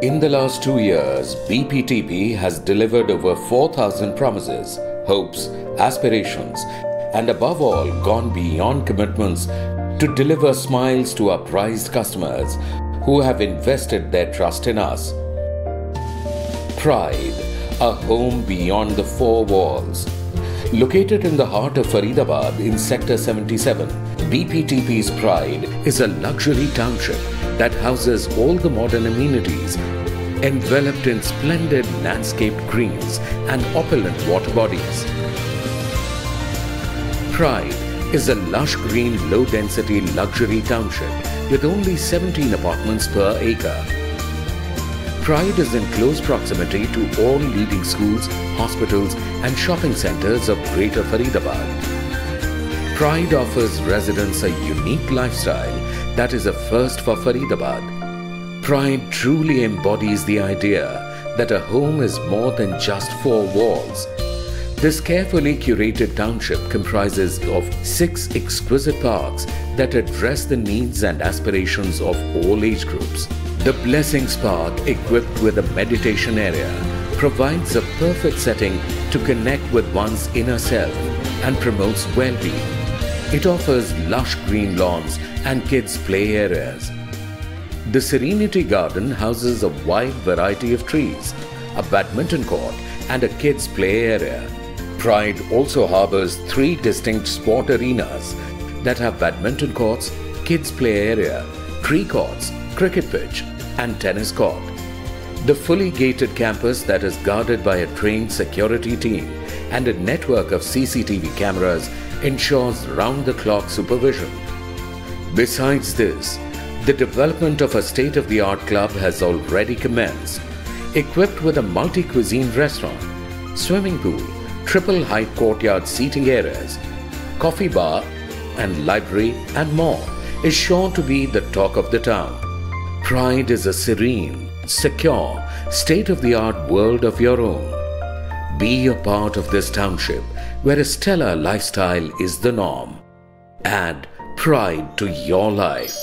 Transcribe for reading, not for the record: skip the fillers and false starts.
In the last 2 years, BPTP has delivered over 4,000 promises, hopes, aspirations, and above all, gone beyond commitments to deliver smiles to our prized customers who have invested their trust in us. Pride, a home beyond the four walls. Located in the heart of Faridabad in Sector 77, BPTP's Pride is a luxury township that houses all the modern amenities, enveloped in splendid landscaped greens and opulent water bodies. Pride is a lush green, low-density luxury township with only 17 apartments per acre. Pride is in close proximity to all leading schools, hospitals and shopping centres of Greater Faridabad. Pride offers residents a unique lifestyle that is a first for Faridabad. Pride truly embodies the idea that a home is more than just four walls. This carefully curated township comprises of 6 exquisite parks that address the needs and aspirations of all age groups. The Blessings Park, equipped with a meditation area, provides a perfect setting to connect with one's inner self and promotes well-being. It offers lush green lawns and kids' play areas. The Serenity Garden houses a wide variety of trees, a badminton court and a kids' play area. Pride also harbors 3 distinct sport arenas that have badminton courts, kids' play area, tree courts, cricket pitch and tennis court. The fully gated campus that is guarded by a trained security team and a network of CCTV cameras ensures round-the-clock supervision. Besides this, the development of a state-of-the-art club has already commenced, equipped with a multi-cuisine restaurant, swimming pool, triple-height courtyard seating areas, coffee bar and library and more, is sure to be the talk of the town. Pride is a serene, secure, state-of-the-art world of your own. Be a part of this township where a stellar lifestyle is the norm. Add pride to your life.